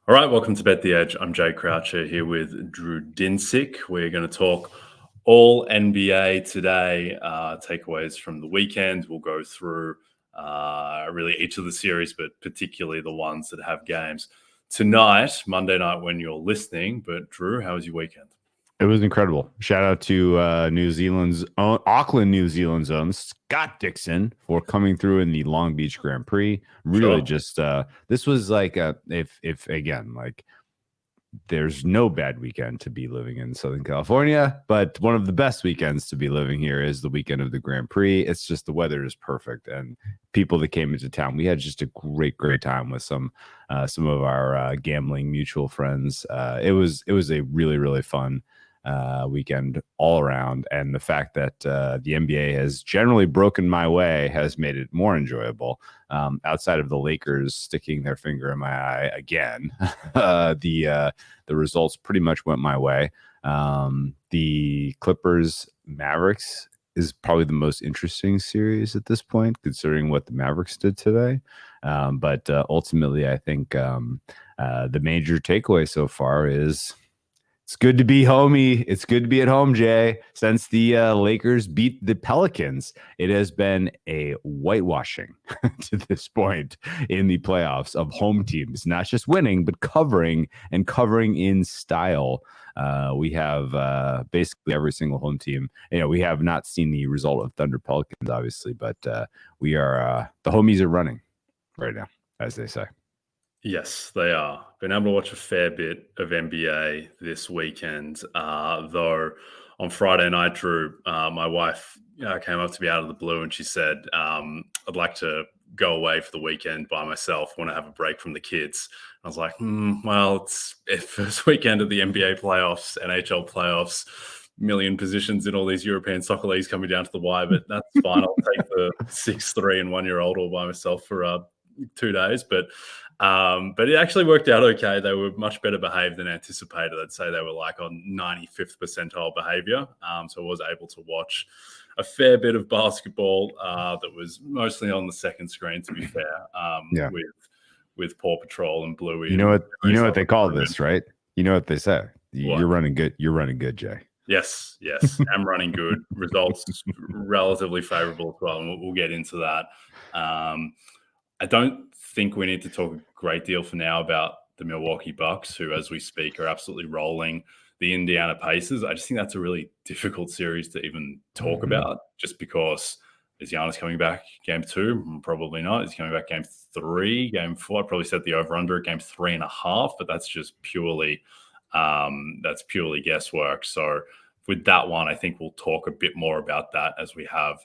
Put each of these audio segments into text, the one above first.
All right, welcome to Bet the Edge. I'm Jay Croucher here with Drew Dinsick. We're going to talk all NBA today, takeaways from the weekend. We'll go through really each of the series, but particularly the ones that have games tonight, Monday night when you're listening. But Drew, how was your weekend? It was incredible. Shout out to Auckland, New Zealand's own Scott Dixon for coming through in the Long Beach Grand Prix. Really, this was like if again, like there's no bad weekend to be living in Southern California, but one of the best weekends to be living here is the weekend of the Grand Prix. It's just the weather is perfect, and people that came into town, we had just a great time with some of our gambling mutual friends. It was a really fun weekend all around, and the fact that the NBA has generally broken my way has made it more enjoyable. Outside of the Lakers sticking their finger in my eye again, the results pretty much went my way. The Clippers-Mavericks is probably the most interesting series at this point, considering what the Mavericks did today. But ultimately, I think the major takeaway so far is it's good to be homey. It's good to be at home, Jay. Since the Lakers beat the Pelicans, it has been a whitewashing to this point in the playoffs of home teams, not just winning, but covering in style. We have basically every single home team. We have not seen the result of Thunder Pelicans, obviously, but we are the homies are running right now, as they say. Yes, they are. Been able to watch a fair bit of NBA this weekend, though on Friday night, Drew, my wife came up to me out of the blue and she said, I'd like to go away for the weekend by myself, want to have a break from the kids. I was like, well, it's first weekend of the NBA playoffs, NHL playoffs, million positions in all these European soccer leagues coming down to the wire, but that's fine. I'll take the 6'3" and 1-year-old all by myself for 2 days. But it actually worked out okay. They were much better behaved than anticipated. I'd say they were like on 95th percentile behavior. So I was able to watch a fair bit of basketball that was mostly on the second screen, to be fair, with Paw Patrol and Bluey. You know what they call this, right? You know what they say. You're running good. You're running good, Jay. Yes. I'm running good. Results relatively favorable as well, and we'll get into that. I don't think we need to talk a great deal for now about the Milwaukee Bucks, who, as we speak, are absolutely rolling the Indiana Pacers. I just think that's a really difficult series to even talk about, just because is Giannis coming back game 2? Probably not. Is he coming back game 3, game 4? I'd probably set the over-under at game 3.5, but that's just purely guesswork. So with that one, I think we'll talk a bit more about that as we have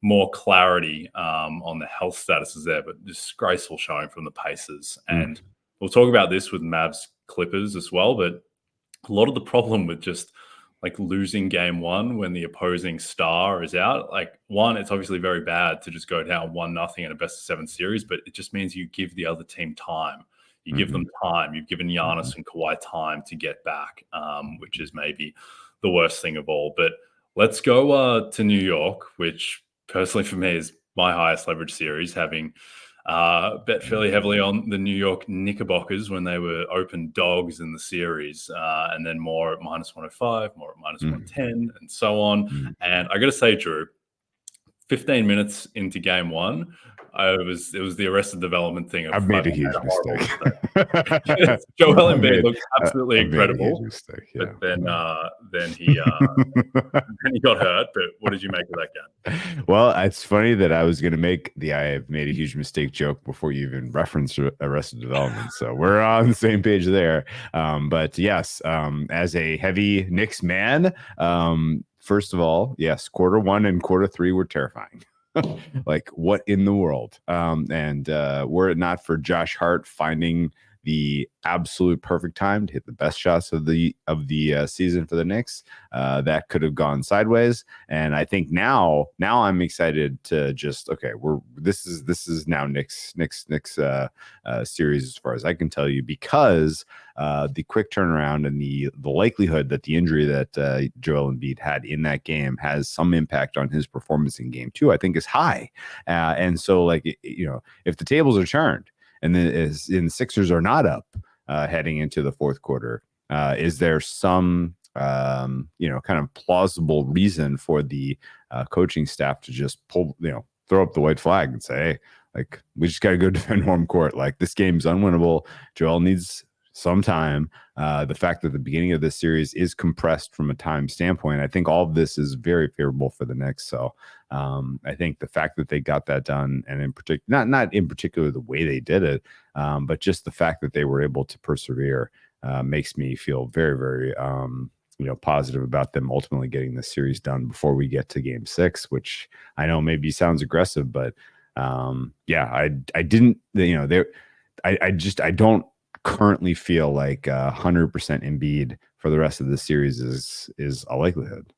more clarity on the health statuses there, but disgraceful showing from the Pacers. And we'll talk about this with Mavs Clippers as well, but a lot of the problem with just like losing game 1 when the opposing star is out, like one, it's obviously very bad to just go down 1-0 in a best of 7 series, but it just means you give the other team time. You give them time. You've given Giannis and Kawhi time to get back, which is maybe the worst thing of all. But let's go to New York, which personally for me is my highest leverage series, having bet fairly heavily on the New York Knickerbockers when they were open dogs in the series, and then more at -105, more at -110, and so on. And I got to say, Drew, 15 minutes into game 1, it was the Arrested Development thing. I've made a huge mistake. Joel Embiid looked absolutely incredible, but then he got hurt. But what did you make of that game? Well, it's funny that I was going to make the "I have made a huge mistake" joke before you even referenced Arrested Development, so we're on the same page there. But yes, as a heavy Knicks man, first of all, yes, quarter 1 and quarter 3 were terrifying. Like, what in the world? And were it not for Josh Hart finding the absolute perfect time to hit the best shots of the season for the Knicks, that could have gone sideways. And I think now I'm excited to just this is now Knicks series as far as I can tell you, because the quick turnaround and the likelihood that the injury that Joel Embiid had in that game has some impact on his performance in game 2, I think is high. And so, like, if the tables are turned and the Sixers are not up heading into the fourth quarter. Is there some kind of plausible reason for the coaching staff to just throw up the white flag and say, hey, like, we just got to go defend home court. Like, this game's unwinnable. Joel needs some time. The fact that the beginning of this series is compressed from a time standpoint, I think all of this is very favorable for the Knicks. So I think the fact that they got that done, and in particular, not in particular the way they did it, but just the fact that they were able to persevere makes me feel very, very positive about them ultimately getting this series done before we get to Game 6, which I know maybe sounds aggressive, but I didn't, I don't currently feel like 100% Embiid for the rest of the series is a likelihood.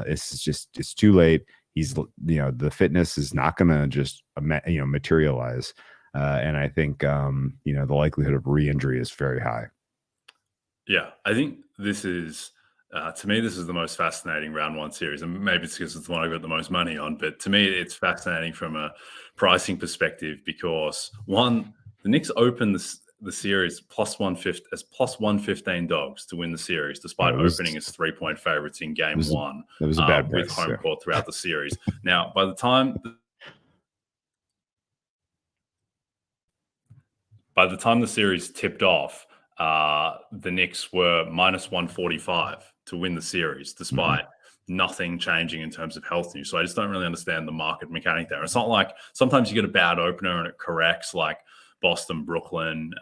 It's too late. He's, the fitness is not going to just, materialize. And I think, the likelihood of re-injury is very high. Yeah, I think this is, to me, this is the most fascinating round one series. And maybe it's because it's the one I got the most money on. But to me, it's fascinating from a pricing perspective because, one, the Knicks opened the series plus 115 dogs to win the series, despite opening as 3-point favorites in game one. That was a bad price, with home court throughout the series. Now, by the time the series tipped off, the Knicks were minus 145 to win the series, despite nothing changing in terms of health news. So I just don't really understand the market mechanic there. It's not like sometimes you get a bad opener and it corrects, like Boston, Brooklyn,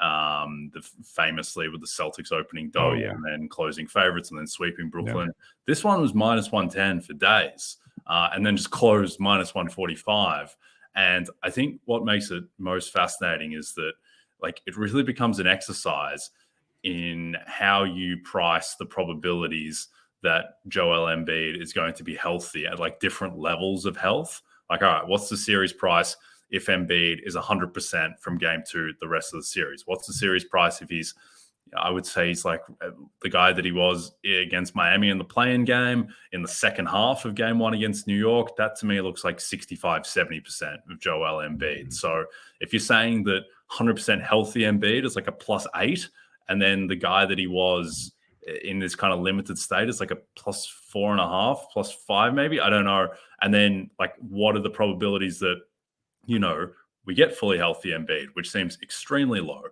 famously with the Celtics opening dog and then closing favorites and then sweeping Brooklyn. Yeah. This one was minus 110 for days and then just closed minus 145. And I think what makes it most fascinating is that, like, it really becomes an exercise in how you price the probabilities that Joel Embiid is going to be healthy at like different levels of health. Like, all right, what's the series price if Embiid is 100% from game two the rest of the series? What's the series price if he's, I would say he's like the guy that he was against Miami in the play-in game in the second half of game one against New York? That to me looks like 65, 70% of Joel Embiid. So if you're saying that 100% healthy Embiid is like a +8, and then the guy that he was in this kind of limited state is like a +4.5, +5 maybe, I don't know. And then, like, what are the probabilities that, we get fully healthy Embiid, which seems extremely low?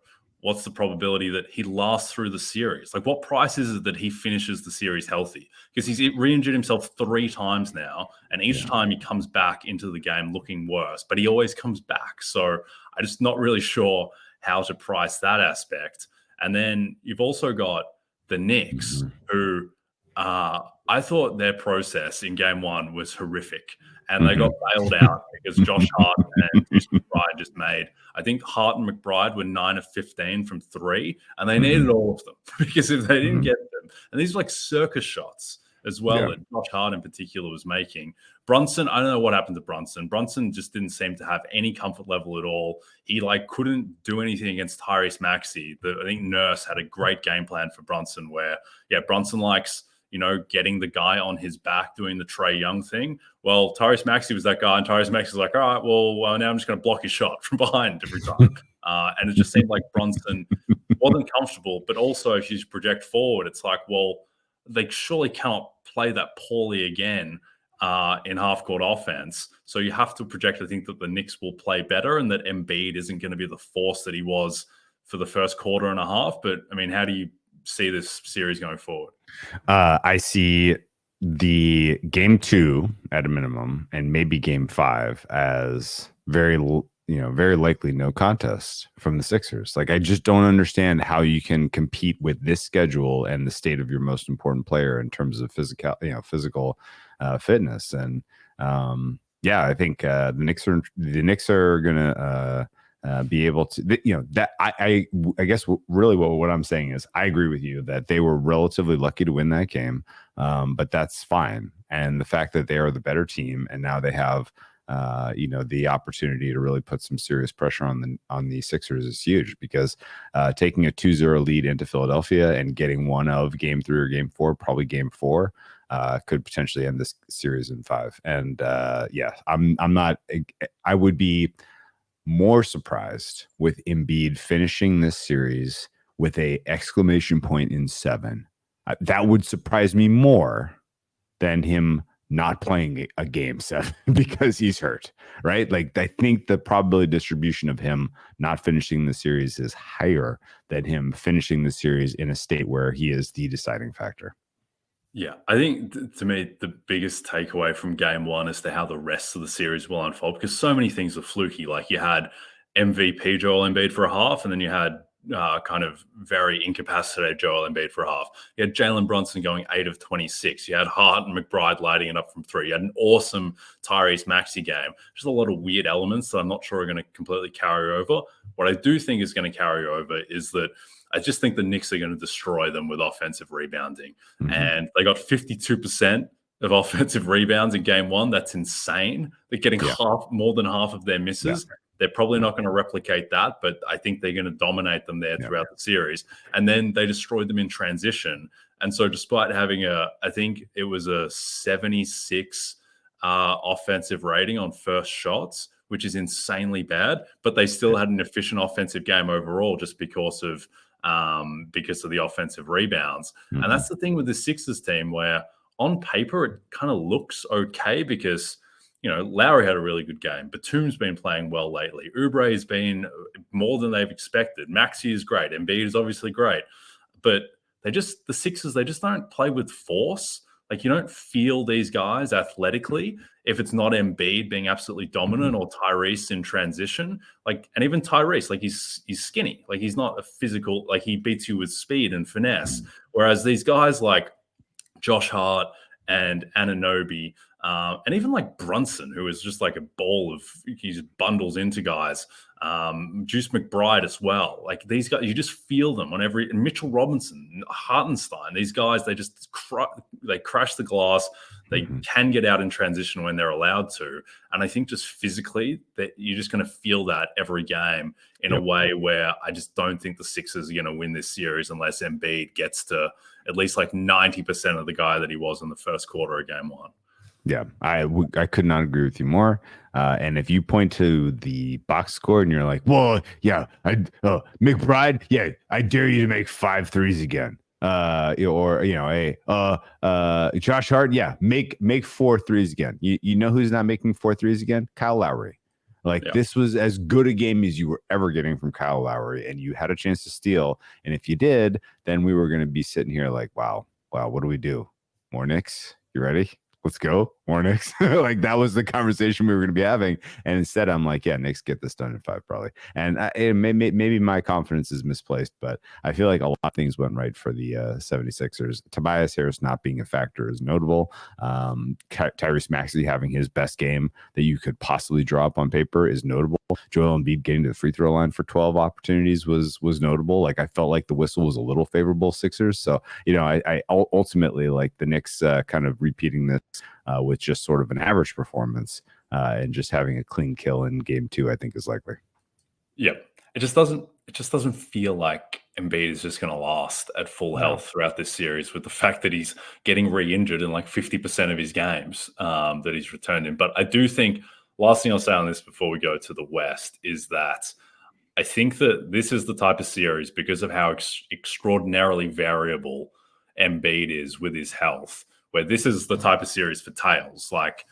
What's the probability that he lasts through the series? Like, what price is it that he finishes the series healthy? Because he's re-injured himself 3 times now, and each time he comes back into the game looking worse, but he always comes back. So I'm just not really sure how to price that aspect. And then you've also got the Knicks, who I thought their process in game one was horrific. And they got bailed out because Josh Hart and McBride just made, I think Hart and McBride were 9 of 15 from 3, and they needed all of them because if they didn't get them, and these were like circus shots as well that Josh Hart in particular was making. Brunson, I don't know what happened to Brunson. Brunson just didn't seem to have any comfort level at all. He couldn't do anything against Tyrese Maxey. I think Nurse had a great game plan for Brunson where, Brunson likes, getting the guy on his back doing the Trae Young thing. Well, Tyrese Maxey was that guy, and Tyrese Maxey was like, all right, well, now I'm just going to block his shot from behind every time. And it just seemed like Brunson wasn't comfortable. But also, if you project forward, it's like, well, they surely cannot play that poorly again in half-court offense. So you have to project, I think, that the Knicks will play better and that Embiid isn't going to be the force that he was for the first quarter and a half. But, I mean, how do you see this series going forward? I see the game 2 at a minimum and maybe game 5 as very likely no contest from the Sixers. Like, I just don't understand how you can compete with this schedule and the state of your most important player in terms of physical fitness. And I think the Knicks are gonna be able to, that I guess really what I'm saying is I agree with you that they were relatively lucky to win that game, but that's fine. And the fact that they are the better team and now they have the opportunity to really put some serious pressure on the Sixers is huge, because taking a 2-0 lead into Philadelphia and getting one of game 3 or game 4, probably game 4, could potentially end this series in 5. And I would be more surprised with Embiid finishing this series with a exclamation point in 7. That would surprise me more than him not playing a game 7 because he's hurt, right? Like, I think the probability distribution of him not finishing the series is higher than him finishing the series in a state where he is the deciding factor. Yeah, I think to me, the biggest takeaway from game 1 as to how the rest of the series will unfold, because so many things are fluky. Like, you had MVP Joel Embiid for a half, and then you had kind of very incapacitated Joel Embiid for a half. You had Jalen Brunson going 8 of 26. You had Hart and McBride lighting it up from 3. You had an awesome Tyrese Maxey game. Just a lot of weird elements that I'm not sure are going to completely carry over. What I do think is going to carry over is that I just think the Knicks are going to destroy them with offensive rebounding. Mm-hmm. And they got 52% of offensive rebounds in game 1. That's insane. They're getting more than half of their misses. Yeah. They're probably not going to replicate that, but I think they're going to dominate them there throughout the series. And then they destroyed them in transition. And so despite having I think it was a 76 offensive rating on first shots, which is insanely bad, but they still had an efficient offensive game overall just because of the offensive rebounds. Mm-hmm. And that's the thing with the Sixers team, where on paper it kind of looks okay because, you know, Lowry had a really good game. Batum's been playing well lately. Oubre has been more than they've expected. Maxey is great. Embiid is obviously great. But the Sixers, they just don't play with force. Like, you don't feel these guys athletically if it's not Embiid being absolutely dominant or Tyrese in transition. Like, and even Tyrese, like, he's skinny. Like, he's not a physical, like, he beats you with speed and finesse. Whereas these guys like Josh Hart and Anunoby, and even like Brunson, who is just like a ball of, he just bundles into guys. Juice McBride as well. Like, these guys, you just feel them on every. And Mitchell Robinson, Hartenstein, these guys, they just they crash the glass. They can get out in transition when they're allowed to. And I think just physically, that you're just going to feel that every game in a way where I just don't think the Sixers are going to win this series unless Embiid gets to at least like 90% of the guy that he was in the first quarter of game 1. Yeah, I could not agree with you more. And if you point to the box score and you're like, well, yeah, McBride, yeah, I dare you to make 5 threes again. Or, you know, Josh Hart, yeah, make 4 threes again. You know who's not making 4 threes again? Kyle Lowry. Like, this was as good a game as you were ever getting from Kyle Lowry, and you had a chance to steal. And if you did, then we were going to be sitting here like, wow, what do we do? More Knicks? You ready? Let's go, more Knicks. Like, that was the conversation we were going to be having. And instead, I'm like, yeah, Knicks get this done in 5 probably. And maybe my confidence is misplaced, but I feel like a lot of things went right for the 76ers. Tobias Harris not being a factor is notable. Tyrese Maxey having his best game that you could possibly draw up on paper is notable. Joel Embiid getting to the free throw line for 12 opportunities was notable. Like, I felt like the whistle was a little favorable Sixers. So, you know, I ultimately like the Knicks kind of repeating this with just sort of an average performance and just having a clean kill in game 2, I think is likely. Yep. It just doesn't feel like Embiid is just going to last at full health throughout this series, with the fact that he's getting re-injured in like 50% of his games that he's returned in. But I do think, last thing I'll say on this before we go to the West, is that I think that this is the type of series, because of how extraordinarily variable Embiid is with his health, where this is the type of series for tails. Like,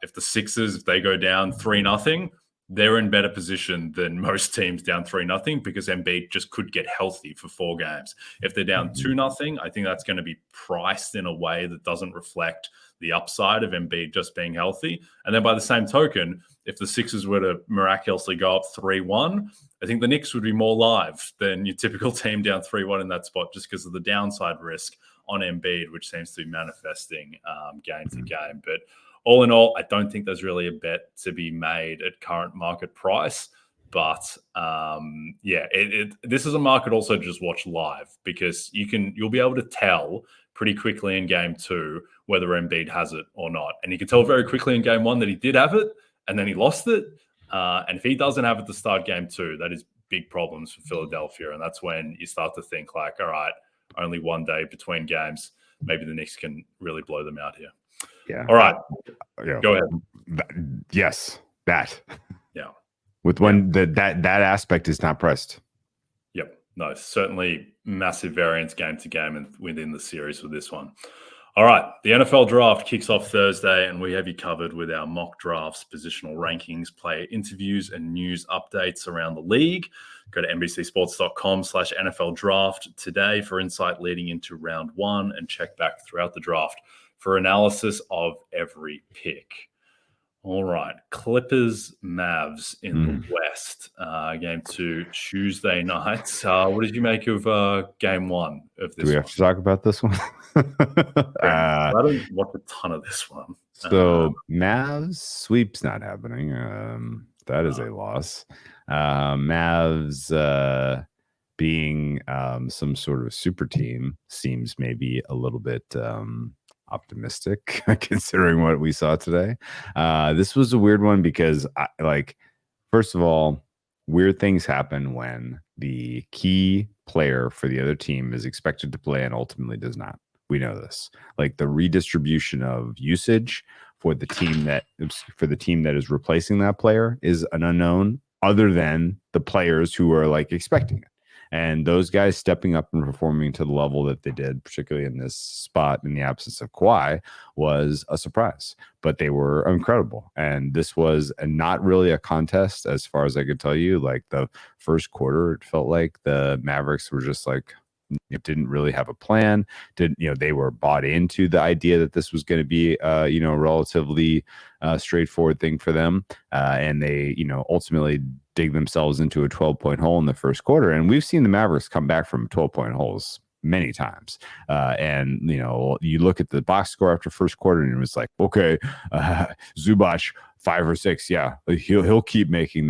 if the Sixers, if they go down 3-0, they're in better position than most teams down 3-0, because Embiid just could get healthy for 4 games. If they're down 2-0, I think that's going to be priced in a way that doesn't reflect the upside of Embiid just being healthy. And then by the same token, if the Sixers were to miraculously go up 3-1, I think the Knicks would be more live than your typical team down 3-1 in that spot, just because of the downside risk on Embiid, which seems to be manifesting game to game. But all in all, I don't think there's really a bet to be made at current market price. But this is a market also to just watch live, because you'll be able to tell pretty quickly in game 2 whether Embiid has it or not. And you can tell very quickly in game 1 that he did have it and then he lost it. And if he doesn't have it to start game 2, that is big problems for Philadelphia. And that's when you start to think like, all right, only 1 day between games. Maybe the Knicks can really blow them out here. Yeah. All right. Go ahead. Yes. That. Yeah. With one that aspect is not pressed. Yep. No, certainly massive variance game to game and within the series with this one. All right, the NFL draft kicks off Thursday, and we have you covered with our mock drafts, positional rankings, player interviews, and news updates around the league. Go to NBCsports.com/NFL draft today for insight leading into round one, and check back throughout the draft for analysis of every pick. All right, Clippers-Mavs in the West. Game 2, Tuesday night. What did you make of game 1 of this? Do we have to talk about this one? I don't watch a ton of this one. So Mavs sweep's not happening. That is a loss. Mavs being some sort of super team seems maybe a little bit optimistic considering what we saw today. This was a weird one because first of all, weird things happen when the key player for the other team is expected to play and ultimately does not. We know this. Like the redistribution of usage for the team that is replacing that player is an unknown other than the players who are like expecting it. And those guys stepping up and performing to the level that they did, particularly in this spot in the absence of Kawhi, was a surprise. But they were incredible. And this was not really a contest as far as I could tell you. Like the first quarter, it felt like the Mavericks were just like, didn't really have a plan. They were bought into the idea that this was going to be relatively straightforward thing for them, and they ultimately dig themselves into a 12-point hole in the first quarter. And we've seen the Mavericks come back from 12-point holes many times. And you look at the box score after first quarter and it was like, okay, Zubac 5 or 6. Yeah, he'll keep making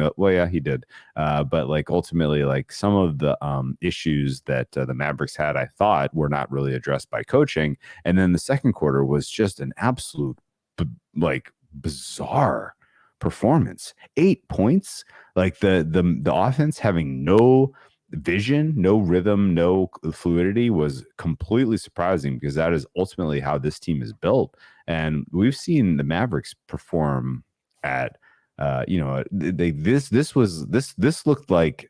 he did. But like ultimately, like some of the issues that the Mavericks had, I thought were not really addressed by coaching. And then the second quarter was just an absolute bizarre performance. 8 points, like the offense having no vision, no rhythm, no fluidity was completely surprising because that is ultimately how this team is built. And we've seen the Mavericks perform at this looked like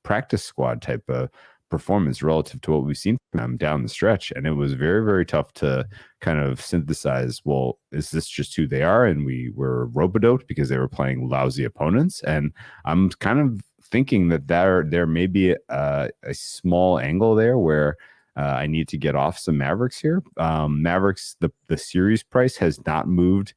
practice squad type of performance relative to what we've seen from them down the stretch. And it was very, very tough to kind of synthesize, well, is this just who they are? And we were rope-a-doped because they were playing lousy opponents. And I'm kind of thinking that there may be a small angle there where I need to get off some Mavericks here. Mavericks, the series price has not moved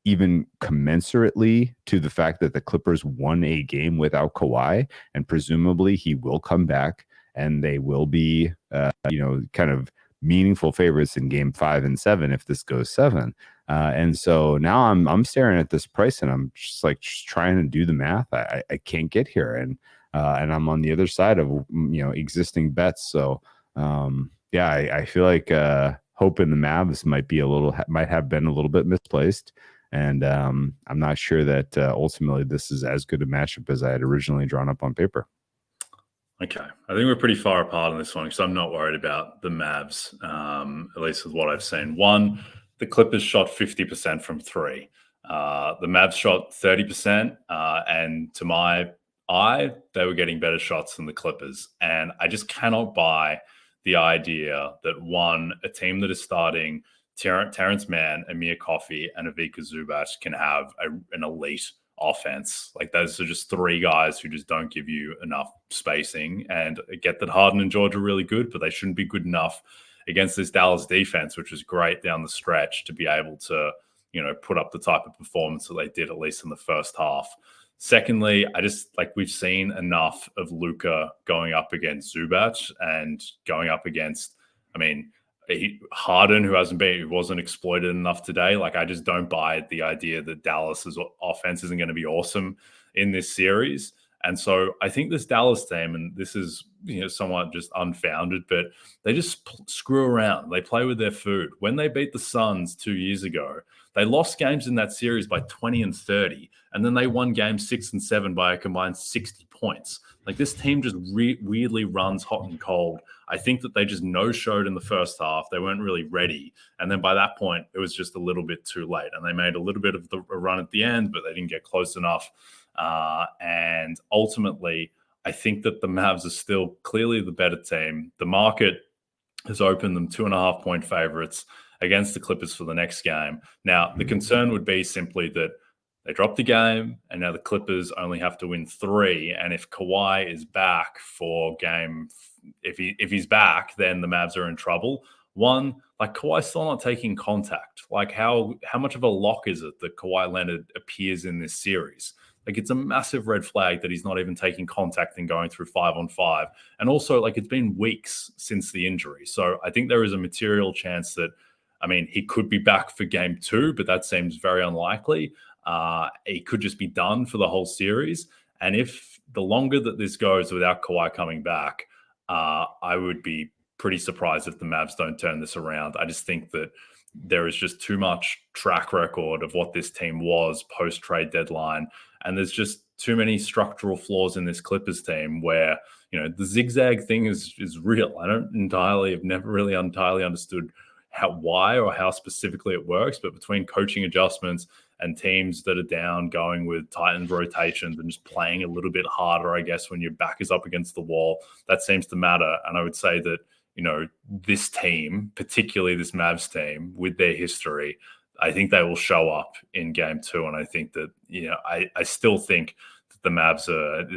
even commensurately to the fact that the Clippers won a game without Kawhi, and presumably he will come back and they will be, kind of meaningful favorites in game 5 and 7 if this goes 7. And so now I'm staring at this price and I'm just trying to do the math. I can't get here, and I'm on the other side of existing bets. So I feel like hope in the Mavs might have been a little bit misplaced. And I'm not sure that ultimately this is as good a matchup as I had originally drawn up on paper. Okay. I think we're pretty far apart on this one because I'm not worried about the Mavs, at least with what I've seen. One, the Clippers shot 50% from 3. The Mavs shot 30%. And to my eye, they were getting better shots than the Clippers. And I just cannot buy the idea that, one, a team that is starting Terrence Mann, Amir Coffey, and Ivica Zubac can have an elite offense. Like those are just 3 guys who just don't give you enough spacing. And I get that Harden and George are really good, but they shouldn't be good enough against this Dallas defense, which is great down the stretch, to be able to, put up the type of performance that they did, at least in the first half. Secondly, I just we've seen enough of Luka going up against Zubac and going up against, Harden, who wasn't exploited enough today. I just don't buy the idea that Dallas's offense isn't going to be awesome in this series. And so I think this Dallas team, and this is somewhat just unfounded, but they just screw around. They play with their food. When they beat the Suns 2 years ago, they lost games in that series by 20 and 30, and then they won games 6 and 7 by a combined 60 points. This team just weirdly runs hot and cold. I think that they just no-showed in the first half. They weren't really ready. And then by that point, it was just a little bit too late. And they made a little bit of a run at the end, but they didn't get close enough. And ultimately, I think that the Mavs are still clearly the better team. The market has opened them 2.5-point favorites against the Clippers for the next game. Now, the concern would be simply that they dropped the game, and now the Clippers only have to win 3. And if Kawhi is back for game, if he's back, then the Mavs are in trouble. One, like Kawhi's still not taking contact. Like how much of a lock is it that Kawhi Leonard appears in this series? Like it's a massive red flag that he's not even taking contact and going through 5-on-5. And also, like it's been weeks since the injury. So I think there is a material chance that, I mean, he could be back for game 2, but that seems very unlikely. He could just be done for the whole series. And if the longer that this goes without Kawhi coming back, I would be pretty surprised if the Mavs don't turn this around. I just think that there is just too much track record of what this team was post-trade deadline. And there's just too many structural flaws in this Clippers team where, the zigzag thing is real. I've never really entirely understood why or how specifically it works, but between coaching adjustments and teams that are down going with tightened rotations and just playing a little bit harder, I guess, when your back is up against the wall, that seems to matter. And I would say that, this team, particularly this Mavs team with their history, I think they will show up in game 2. And I think that, I still think that the Mavs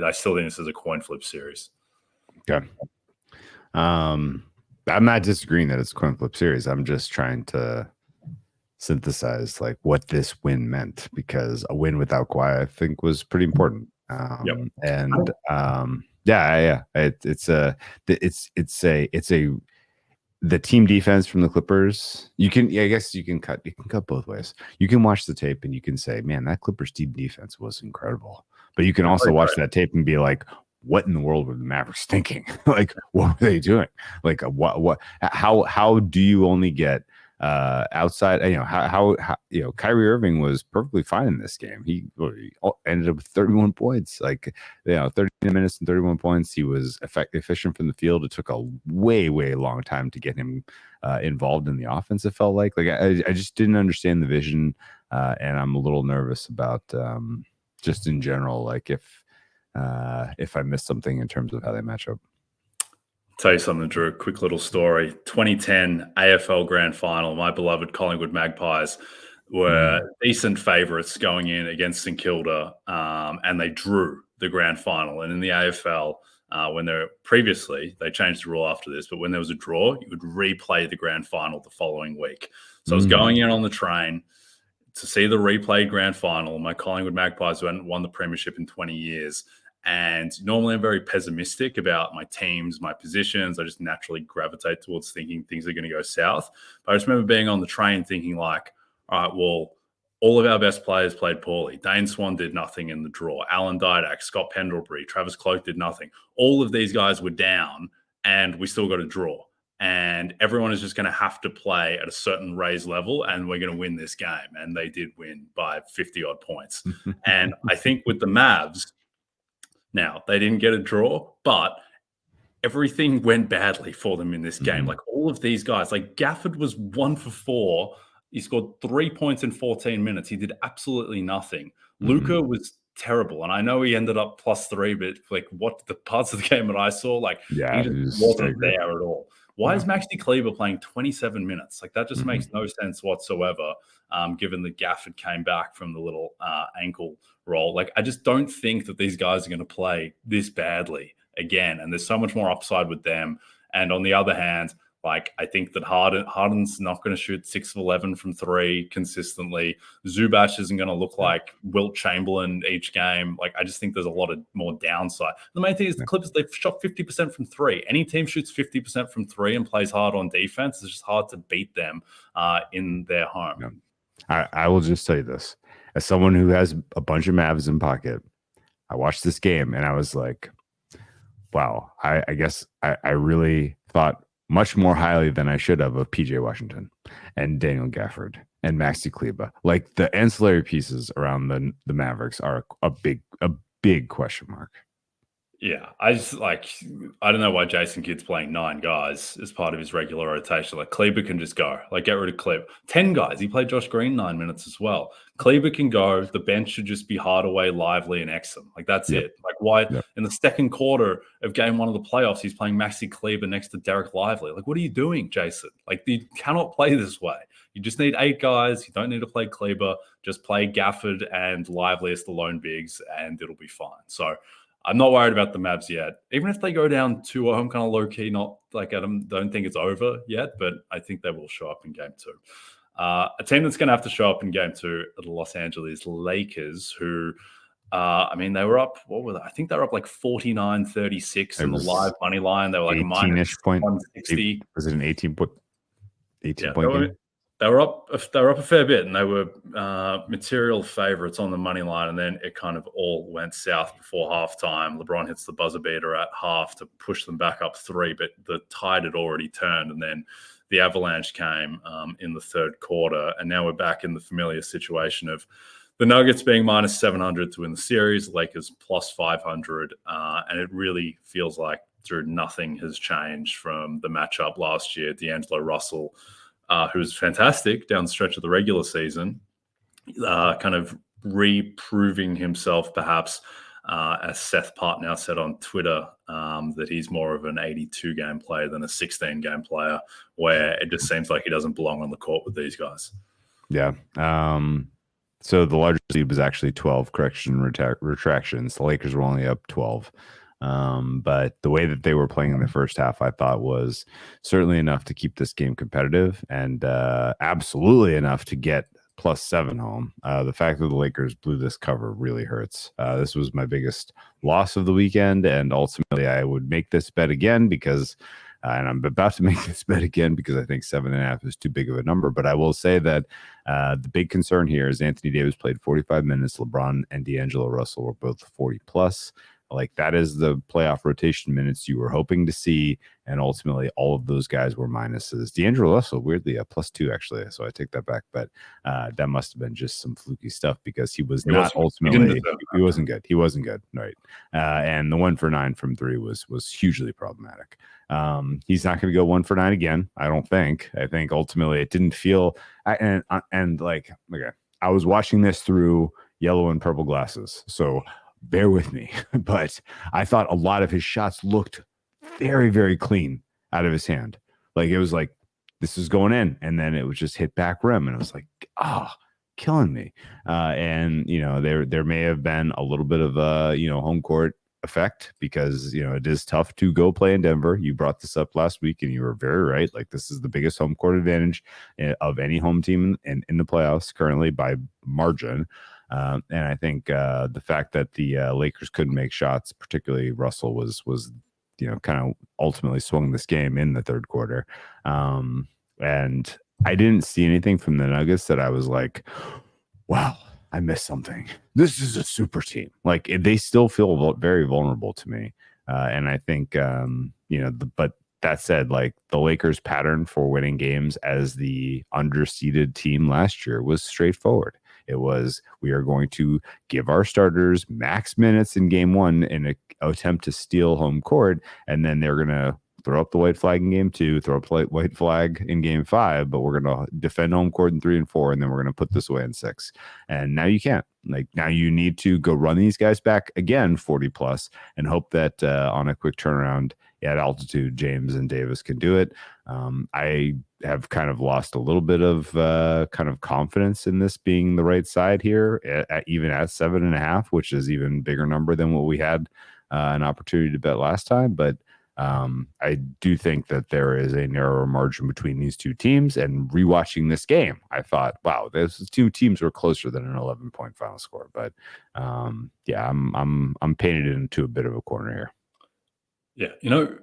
I still think this is a coin flip series. Okay. I'm not disagreeing that it's a coin flip series. I'm just trying to synthesize like what this win meant, because a win without Kawhi, I think, was pretty important. The team defense from the Clippers. I guess you can cut both ways. You can watch the tape and you can say, man, that Clippers team defense was incredible. But you can also watch that tape and be like, what in the world were the Mavericks thinking? Like, what were they doing? Like, how do you only get outside? How Kyrie Irving was perfectly fine in this game. He ended up with 31 points. 30 minutes and 31 points. He was efficient from the field. It took a way long time to get him involved in the offense. It felt like I just didn't understand the vision, and I'm a little nervous about just in general, like if I missed something in terms of how they match up. Tell you something, Drew. Quick little story. 2010 AFL Grand Final. My beloved Collingwood Magpies were decent favourites going in against St Kilda, and they drew the Grand Final. And in the AFL, they changed the rule after this, but when there was a draw, you would replay the Grand Final the following week. So I was going in on the train to see the replayed Grand Final. My Collingwood Magpies, who hadn't won the premiership in 20 years. And normally I'm very pessimistic about my teams, my positions. I just naturally gravitate towards thinking things are going to go south. But I just remember being on the train thinking like, all right, well, all of our best players played poorly. Dane Swan did nothing in the draw. Alan Didak, Scott Pendlebury, Travis Cloke did nothing. All of these guys were down and we still got a draw. And everyone is just going to have to play at a certain raised level and we're going to win this game. And they did win by 50-odd points. And I think with the Mavs, now, they didn't get a draw, but everything went badly for them in this game. Like all of these guys, like Gafford was 1 for 4. He scored 3 points in 14 minutes. He did absolutely nothing. Luka was terrible. And I know he ended up +3, but like what the parts of the game that I saw, like he just wasn't there at all. Why is Maxi Kleber playing 27 minutes? Like that just makes no sense whatsoever, given that Gafford came back from the little ankle roll. Like I just don't think that these guys are going to play this badly again. And there's so much more upside with them. And on the other hand, like I think that Harden's not going to shoot 6 of 11 from 3 consistently. Zubac isn't going to look like Wilt Chamberlain each game. Like I just think there's a lot of more downside. The main thing is the Clippers, they've shot 50% from 3. Any team shoots 50% from 3 and plays hard on defense. It's just hard to beat them in their home. I will just tell you this. As someone who has a bunch of Mavs in pocket, I watched this game and I was like, wow, I guess I really thought much more highly than I should have of PJ Washington and Daniel Gafford and Maxi Kleber. Like the ancillary pieces around the Mavericks are a big question mark. Yeah, I don't know why Jason Kidd's playing 9 guys as part of his regular rotation. Like, Kleber can just go. Like, get rid of Kleber. 10 guys. He played Josh Green 9 minutes as well. Kleber can go. The bench should just be Hardaway, Lively, and Exum. Like, that's Yep. it. Like, why Yep. in the second quarter of game 1 of the playoffs, he's playing Maxi Kleber next to Derek Lively? Like, what are you doing, Jason? Like, you cannot play this way. You just need 8 guys. You don't need to play Kleber. Just play Gafford and Lively as the lone bigs, and it'll be fine. So, I'm not worried about the Mavs yet. Even if they go down 2-0, I'm kind of low-key not like I don't think it's over yet, but I think they will show up in game 2. A team that's going to have to show up in game 2 are the Los Angeles Lakers, who, they were up, what were they? I think they were up like 49-36 in the live money line. They were like a minus 160. Was it an 18 point game? They were up a fair bit, and they were material favorites on the money line, and then it kind of all went south before halftime. LeBron hits the buzzer beater at half to push them back up 3, but the tide had already turned, and then the avalanche came in the third quarter, and now we're back in the familiar situation of the Nuggets being minus 700 to win the series, Lakers plus 500, and it really feels like nothing has changed from the matchup last year. D'Angelo Russell, who was fantastic down the stretch of the regular season, kind of reproving himself perhaps, as Seth Partnow said on Twitter, that he's more of an 82-game player than a 16-game player, where it just seems like he doesn't belong on the court with these guys. Yeah. So the largest lead was actually 12 retractions. The Lakers were only up 12. But the way that they were playing in the first half, I thought was certainly enough to keep this game competitive, and absolutely enough to get +7 home. The fact that the Lakers blew this cover really hurts. This was my biggest loss of the weekend, and ultimately I would make this bet again because and I'm about to make this bet again because I think 7.5 is too big of a number. But I will say that the big concern here is Anthony Davis played 45 minutes. LeBron and D'Angelo Russell were both 40 plus. Like, that is the playoff rotation minutes you were hoping to see, and ultimately all of those guys were minuses. D'Angelo Russell, weirdly, a +2 actually, so I take that back. But that must have been just some fluky stuff because he was not ultimately. He wasn't good. He wasn't good, right? And the 1 for 9 from 3 was hugely problematic. He's not going to go 1 for 9 again, I don't think. I think ultimately it didn't feel. I was watching this through yellow and purple glasses, so bear with me, but I thought a lot of his shots looked very, very clean out of his hand. Like, it was like, this is going in, and then it was just hit back rim, and it was like, killing me. And there may have been a little bit of a home court effect because it is tough to go play in Denver. You brought this up last week, and you were very right. Like, this is the biggest home court advantage of any home team in the playoffs currently by margin. And I think the fact that the Lakers couldn't make shots, particularly Russell, was kind of ultimately swung this game in the third quarter. And I didn't see anything from the Nuggets that I was like, wow, I missed something. This is a super team. Like, they still feel very vulnerable to me. And I think, but that said, like, the Lakers' pattern for winning games as the underseeded team last year was straightforward. It was, we are going to give our starters max minutes in game 1 in an attempt to steal home court, and then they're going to throw up the white flag in game 2, throw up the white flag in game 5, but we're going to defend home court in 3 and 4, and then we're going to put this away in 6. And now you can't. Like, now you need to go run these guys back again 40 plus and hope that on a quick turnaround at altitude, James and Davis can do it. I have kind of lost a little bit of kind of confidence in this being the right side here, even at 7.5, which is even bigger number than what we had an opportunity to bet last time. But I do think that there is a narrower margin between these two teams. And rewatching this game, I thought, wow, those two teams were closer than an 11-point final score. But yeah, I'm painted into a bit of a corner here. Yeah, you know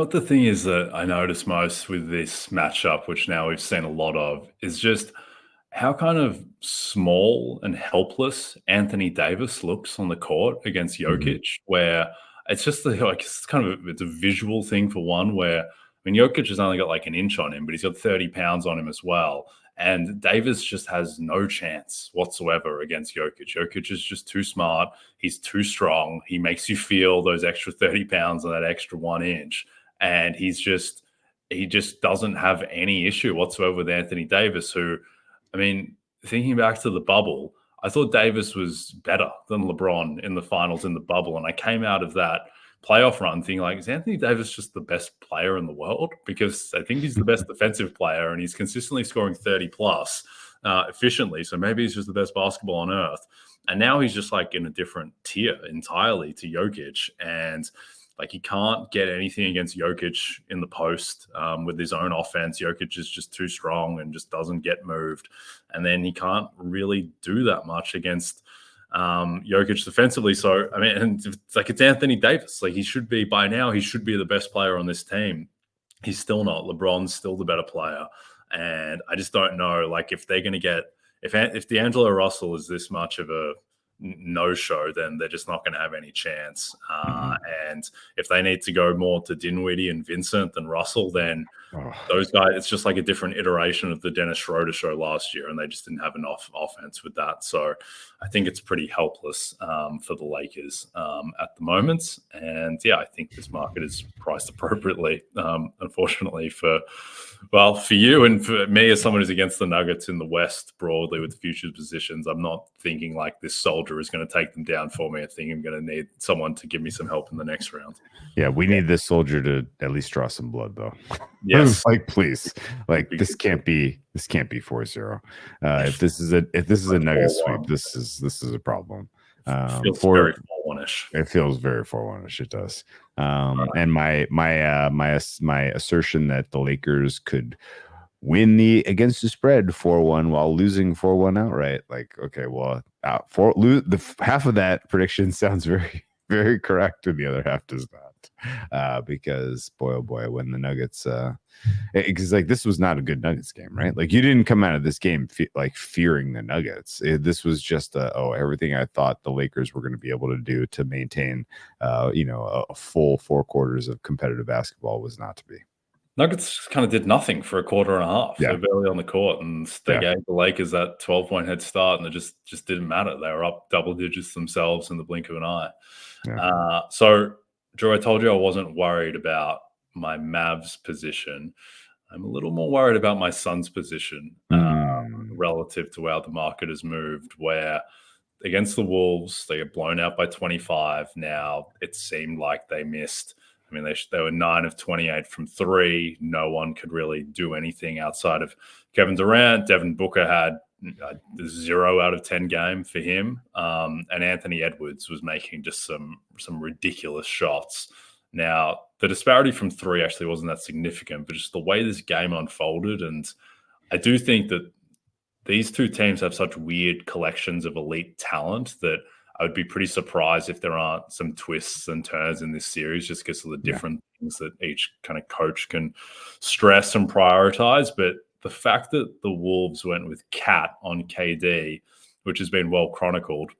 what the thing is that I notice most with this matchup, which now we've seen a lot of, is just how kind of small and helpless Anthony Davis looks on the court against Jokic, where it's just it's a visual thing for one, where I mean, Jokic has only got like an inch on him, but he's got 30 pounds on him as well. And Davis just has no chance whatsoever against Jokic. Jokic is just too smart. He's too strong. He makes you feel those extra 30 pounds and that extra 1 inch. And he just doesn't have any issue whatsoever with Anthony Davis, who, I mean, thinking back to the bubble, I thought Davis was better than LeBron in the finals in the bubble. And I came out of that playoff run thinking, like, is Anthony Davis just the best player in the world? Because I think he's the best defensive player and he's consistently scoring 30 plus efficiently. So maybe he's just the best basketball on earth. And now he's just like in a different tier entirely to Jokic. And like, he can't get anything against Jokic in the post with his own offense. Jokic is just too strong and just doesn't get moved. And then he can't really do that much against Jokic defensively. So, I mean, and it's Anthony Davis. Like, he should be, by now, he should be the best player on this team. He's still not. LeBron's still the better player. And I just don't know, like, if they're going to get, if D'Angelo Russell is this much of a no-show, then they're just not going to have any chance. And if they need to go more to Dinwiddie and Vincent than Russell, then those guys, it's just like a different iteration of the Dennis Schroeder show last year, and they just didn't have enough offense with that. So I think it's pretty helpless for the Lakers at the moment. And yeah, I think this market is priced appropriately, unfortunately, for you and for me as someone who's against the Nuggets in the West broadly with futures positions. I'm not thinking like this soldier is going to take them down for me. I think I'm going to need someone to give me some help in the next round. Yeah, we need this soldier to at least draw some blood, though. Yes, like, please, like, this can't be 4-0. If this is a Nugget sweep, this is a problem. Feels very 4-1-ish. It feels very 4-1-ish. It does. And my assertion that the Lakers could win against the spread 4-1 while losing 4-1 outright. Like, okay, well, half of that prediction sounds very, very correct, and the other half does not. Because boy, oh boy, when the Nuggets, because like, this was not a good Nuggets game, right? Like, you didn't come out of this game fearing the Nuggets. This was just everything I thought the Lakers were going to be able to do to maintain, a full 4 quarters of competitive basketball was not to be. Nuggets kind of did nothing for a quarter and a half. Yeah. They're barely on the court, and they gave the Lakers that 12-point head start, and it just didn't matter. They were up double digits themselves in the blink of an eye. Yeah. So, Drew, I told you I wasn't worried about my Mavs position. I'm a little more worried about my Suns position relative to how the market has moved, where against the Wolves, they get blown out by 25. Now, it seemed like they missed. I mean, they were 9 of 28 from 3. No one could really do anything outside of Kevin Durant. Devin Booker had 0 out of 10 game for him. And Anthony Edwards was making just some ridiculous shots. Now, the disparity from 3 actually wasn't that significant, but just the way this game unfolded. And I do think that these two teams have such weird collections of elite talent that I would be pretty surprised if there aren't some twists and turns in this series, just because of the different things that each kind of coach can stress and prioritize. But the fact that the Wolves went with Cat on KD, which has been well chronicled,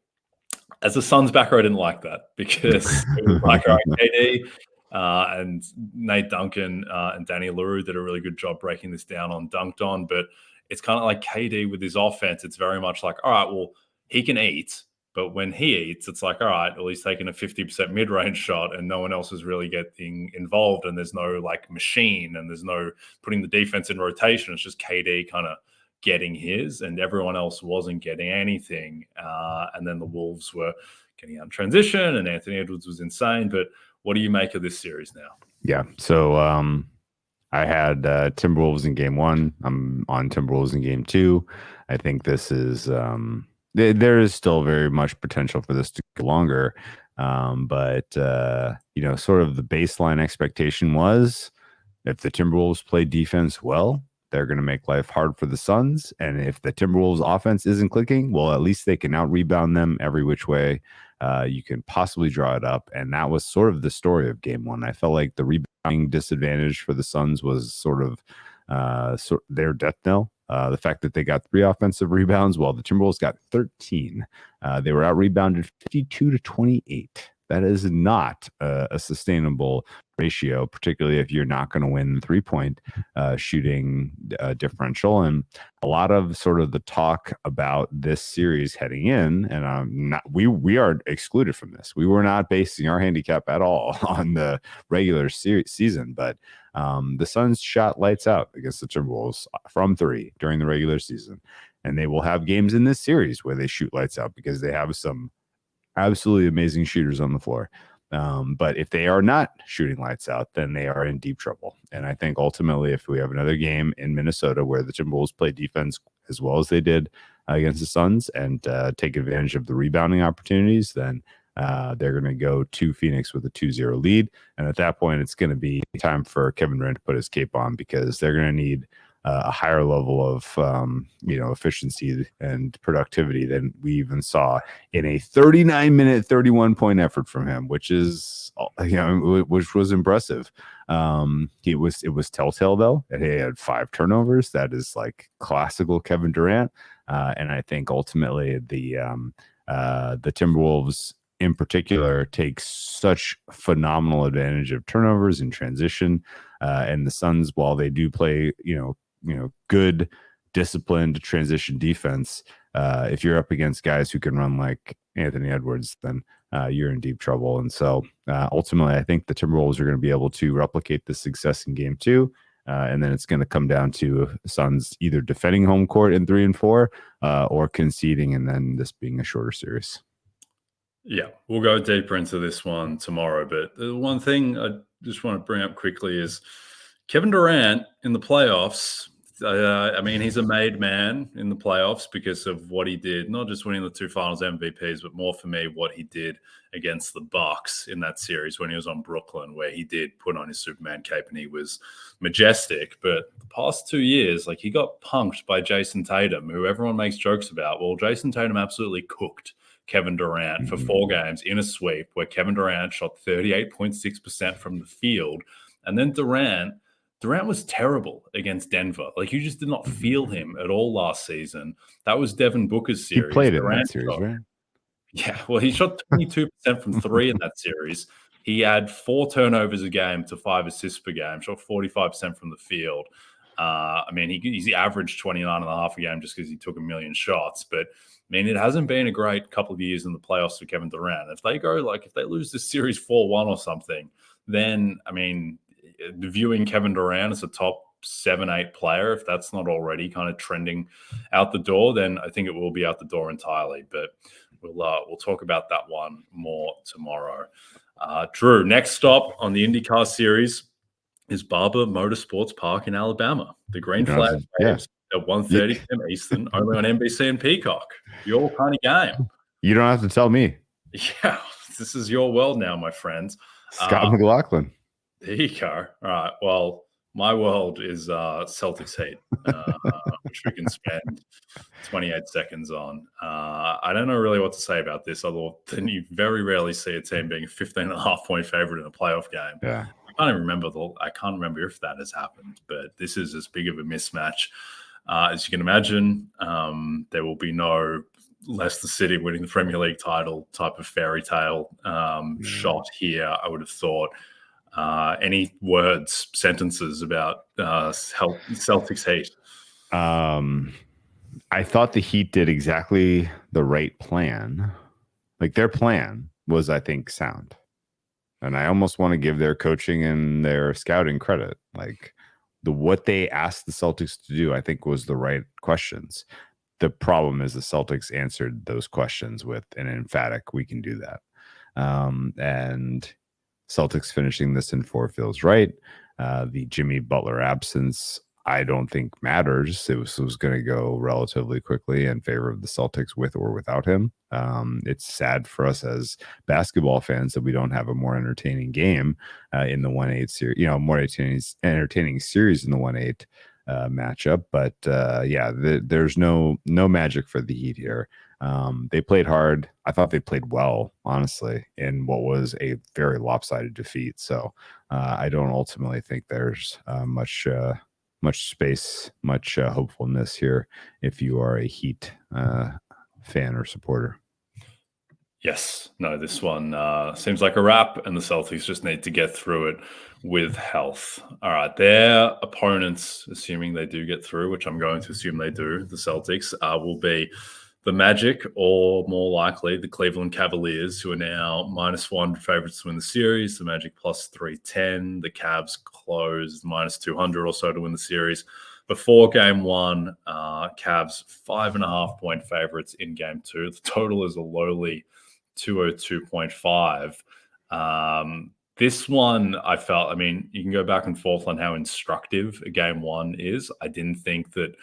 as a Suns backer, I didn't like that, because it was like, all right, KD and Nate Duncan and Danny LaRue did a really good job breaking this down on Dunked On. But it's kind of like KD with his offense. It's very much like, all right, well, he can eat. But when he eats, it's like, all right, well, he's taking a 50% mid-range shot and no one else is really getting involved, and there's no like machine, and there's no putting the defense in rotation. It's just KD kind of getting his, and everyone else wasn't getting anything. And then the Wolves were getting out in transition, and Anthony Edwards was insane. But what do you make of this series now? Yeah, so I had Timberwolves in game 1. I'm on Timberwolves in game 2. I think this is there is still very much potential for this to go longer. But sort of the baseline expectation was, if the Timberwolves play defense well, they're going to make life hard for the Suns. And if the Timberwolves offense isn't clicking, well, at least they can out rebound them every which way you can possibly draw it up. And that was sort of the story of game 1. I felt like the rebounding disadvantage for the Suns was sort of their death knell. The fact that they got 3 offensive rebounds while the Timberwolves got 13. They were out rebounded 52-28. That is not a sustainable ratio, particularly if you're not going to win the 3-point shooting differential. And a lot of sort of the talk about this series heading in, and we are excluded from this. We were not basing our handicap at all on the regular season, but the Suns shot lights out against the Timberwolves from 3 during the regular season. And they will have games in this series where they shoot lights out because they have some absolutely amazing shooters on the floor. But if they are not shooting lights out, then they are in deep trouble. And I think ultimately, if we have another game in Minnesota where the Timberwolves play defense as well as they did against the Suns and take advantage of the rebounding opportunities, then they're going to go to Phoenix with a 2-0 lead. And at that point, it's going to be time for Kevin Durant to put his cape on because they're going to need a higher level of efficiency and productivity than we even saw in a 39-minute 31-point effort from him, which is which was impressive. It was telltale though that he had 5 turnovers. That is like classical Kevin Durant, and I think ultimately the Timberwolves in particular takes such phenomenal advantage of turnovers in transition, and the Suns, while they do play good disciplined transition defense, if you're up against guys who can run like Anthony Edwards, then you're in deep trouble. And so ultimately I think the Timberwolves are going to be able to replicate the success in game 2, and then it's going to come down to Suns either defending home court in 3 and 4 or conceding, and then this being a shorter series. Yeah, we'll go deeper into this one tomorrow, but the one thing I just want to bring up quickly is Kevin Durant in the playoffs. He's a made man in the playoffs because of what he did, not just winning the 2 finals MVPs, but more for me, what he did against the Bucks in that series when he was on Brooklyn, where he did put on his Superman cape and he was majestic. But the past 2 years, he got punked by Jason Tatum, who everyone makes jokes about. Well, Jason Tatum absolutely cooked Kevin Durant for 4 games in a sweep where Kevin Durant shot 38.6% from the field. And then Durant was terrible against Denver. You just did not feel him at all last season. That was Devin Booker's series. He played in that series, right? Yeah, well, he shot 22% from 3 in that series. He had 4 turnovers a game to 5 assists per game, shot 45% from the field. He averaged 29.5 a game just because he took a million shots. But, it hasn't been a great couple of years in the playoffs for Kevin Durant. If they lose this series 4-1 or something, then, viewing Kevin Durant as a top 7-8 player, if that's not already kind of trending out the door, then I think it will be out the door entirely. But we'll talk about that one more tomorrow. Drew, next stop on the IndyCar series is Barber Motorsports Park in Alabama. The green flag waves at 1:30 p.m. Eastern, only on NBC and Peacock. Your kind of game. You don't have to tell me. Yeah, this is your world now, my friends. Scott McLaughlin. There you go. All right. Well, my world is Celtics-Heat, which we can spend 28 seconds on. I don't know really what to say about this, other than you very rarely see a team being a 15.5-point favorite in a playoff game. Yeah. I can't remember if that has happened, but this is as big of a mismatch as you can imagine. There will be no Leicester City winning the Premier League title type of fairy tale shot here, I would have thought. Any sentences about Celtics Heat? I thought the Heat did exactly the right plan. Their plan was, I think, sound. And I almost want to give their coaching and their scouting credit. What they asked the Celtics to do, I think, was the right questions. The problem is the Celtics answered those questions with an emphatic, we can do that. And Celtics finishing this in 4 feels right. The Jimmy Butler absence, I don't think matters. It was going to go relatively quickly in favor of the Celtics with or without him. It's sad for us as basketball fans that we don't have a more entertaining game in the 1-8 series, more entertaining series in the 1-8 matchup. But there's no magic for the Heat here. They played hard. I thought they played well, honestly, in what was a very lopsided defeat. So I don't ultimately think there's much space, much hopefulness here if you are a Heat fan or supporter. Yes. No, this one seems like a wrap, and the Celtics just need to get through it with health. All right. Their opponents, assuming they do get through, which I'm going to assume they do, the Celtics, will be the Magic, or more likely the Cleveland Cavaliers, who are now -1 favorites to win the series. The Magic +310. The Cavs closed -200 or so to win the series. Before game one, Cavs 5.5-point favorites in game two. The total is a lowly 202.5. This one, I felt, I mean, you can go back and forth on how instructive a game one is. I didn't think that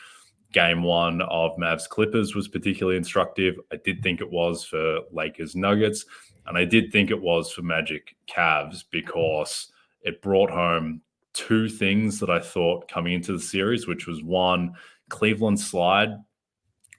game one of Mavs Clippers was particularly instructive. I did think it was for Lakers Nuggets, and I did think it was for Magic Cavs, because it brought home two things that I thought coming into the series, which was one, Cleveland's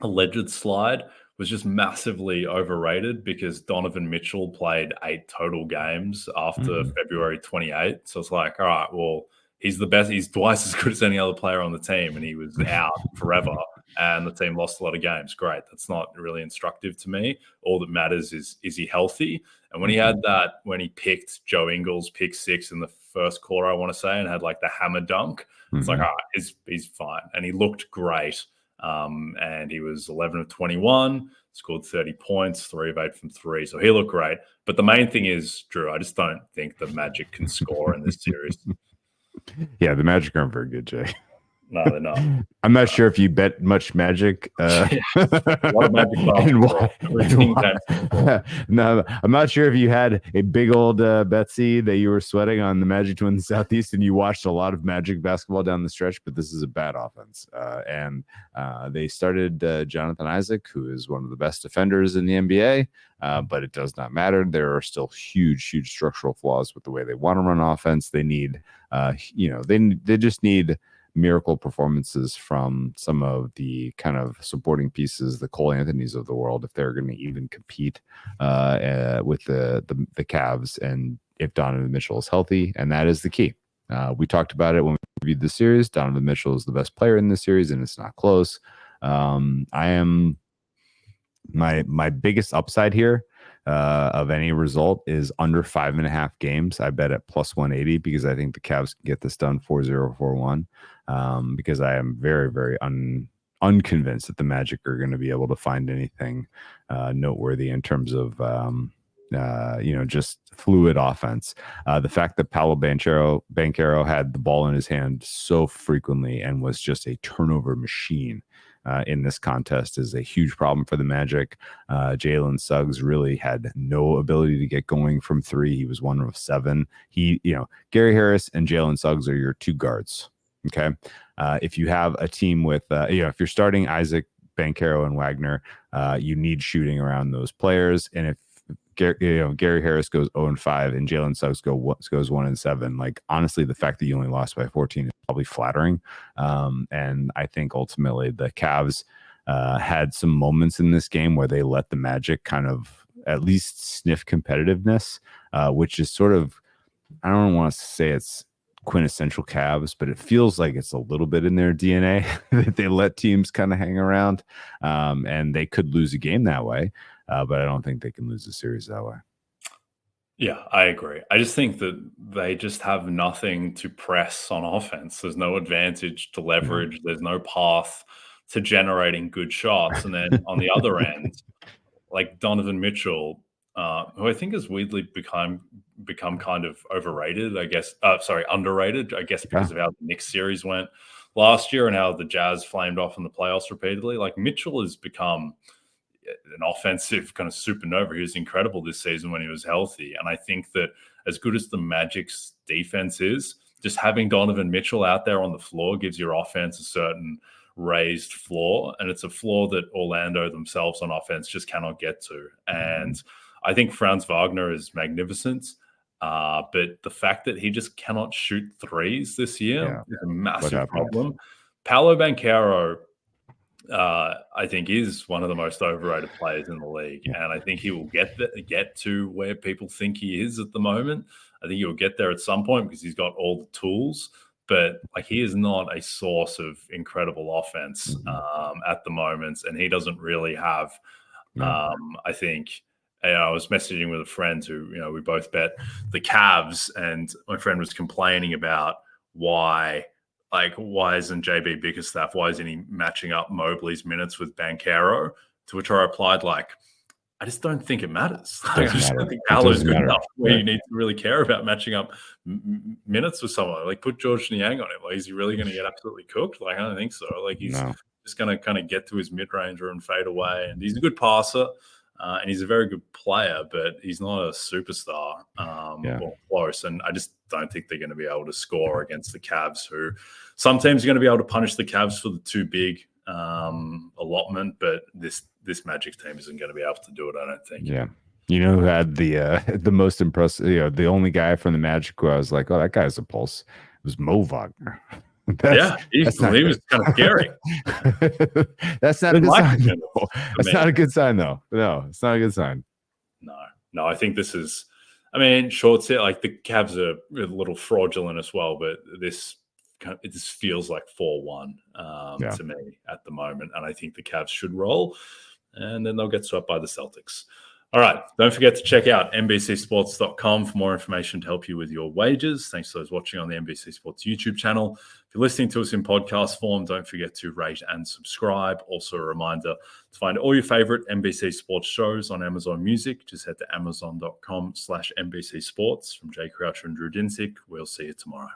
alleged slide, was just massively overrated, because Donovan Mitchell played 8 total games after February 28th. So it's like, all right, well, he's the best. He's twice as good as any other player on the team, and he was out forever, and the team lost a lot of games. Great. That's not really instructive to me. All that matters is he healthy? And when he had that, when he picked Joe Ingles, pick 6 in the first quarter, I want to say, and had like the hammer dunk, it's like, all right, he's fine. And he looked great. And he was 11 of 21, scored 30 points, 3 of 8 from 3. So he looked great. But the main thing is, Drew, I just don't think the Magic can score in this series. Yeah, the Magic aren't very good, Jay. No, they're not. I'm not sure if you bet much Magic. A lot of Magic No, I'm not sure if you had a big old Betsy that you were sweating on the Magic to win the Southeast, and you watched a lot of Magic basketball down the stretch. But this is a bad offense, and they started Jonathan Isaac, who is one of the best defenders in the NBA. But it does not matter. There are still huge structural flaws with the way they want to run offense. They need, they just need miracle performances from some of the kind of supporting pieces, the Cole Anthonys of the world, if they're going to even compete with the Cavs, and if Donovan Mitchell is healthy, and that is the key. We talked about it when we reviewed the series. Donovan Mitchell is the best player in the series, and it's not close. I am my biggest upside here of any result is under 5.5 games. I bet at +180, because I think the Cavs can get this done 4-0, 4-1. Because I am very, very unconvinced that the Magic are going to be able to find anything noteworthy in terms of just fluid offense. The fact that Paolo Banchero had the ball in his hand so frequently and was just a turnover machine in this contest is a huge problem for the Magic. Jalen Suggs really had no ability to get going from 3. He was 1 of 7. Gary Harris and Jalen Suggs are your 2 guards. Okay. If you have a team with, if you're starting Isaac, Banchero, and Wagner, you need shooting around those players. And if Gary Harris goes 0-5 and Jalen Suggs goes 1-7, like, honestly, the fact that you only lost by 14 is probably flattering. And I think ultimately the Cavs had some moments in this game where they let the Magic kind of at least sniff competitiveness, which is sort of, I don't want to say it's quintessential Cavs, but it feels like it's a little bit in their DNA that they let teams kind of hang around, and they could lose a game that way, but I don't think they can lose a series that way. Yeah, I agree. I just think that they just have nothing to press on offense. There's no advantage to leverage. There's no path to generating good shots. And then on the other end, like Donovan Mitchell, who I think has weirdly become kind of overrated, I guess. Underrated, I guess, because of how the Knicks series went last year and how the Jazz flamed off in the playoffs repeatedly. Like, Mitchell has become an offensive kind of supernova. He was incredible this season when he was healthy. And I think that as good as the Magic's defense is, just having Donovan Mitchell out there on the floor gives your offense a certain raised floor. And it's a floor that Orlando themselves on offense just cannot get to. And I think Franz Wagner is magnificent. But the fact that he just cannot shoot threes this year is a massive problem. Paolo Banchero, I think, is one of the most overrated players in the league. And I think he will get to where people think he is at the moment. I think he'll get there at some point because he's got all the tools. But like, he is not a source of incredible offense at the moment. And he doesn't really have, I think, I was messaging with a friend who, we both bet the Cavs, and my friend was complaining about why isn't JB Bickerstaff, why isn't he matching up Mobley's minutes with Banchero? To which I replied, I just don't think it matters. I just don't think Paolo's good enough where you need to really care about matching up minutes with someone. Put George Niang on him. Is he really going to get absolutely cooked? I don't think so. He's just going to kind of get to his mid-ranger and fade away. And he's a good passer, and he's a very good player, but he's not a superstar or close. And I just don't think they're going to be able to score against the Cavs, who some teams are going to be able to punish the Cavs for the too big allotment, but this Magic team isn't going to be able to do it, I don't think. Yeah. Who had the most impressive, the only guy from the Magic who I was like, oh, that guy has a pulse, it was Mo Wagner. He was kind of scary. That's not a good sign. That's not a good sign, though. No, it's not a good sign. No, I think this is, short set, the Cavs are a little fraudulent as well, but it just feels like 4-1 to me at the moment. And I think the Cavs should roll, and then they'll get swept by the Celtics. All right. Don't forget to check out NBCsports.com for more information to help you with your wagers. Thanks to those watching on the NBC Sports YouTube channel. If you're listening to us in podcast form, don't forget to rate and subscribe. Also, a reminder to find all your favorite NBC Sports shows on Amazon Music. Just head to amazon.com/NBC Sports. From Jay Croucher and Drew Dinsick, we'll see you tomorrow.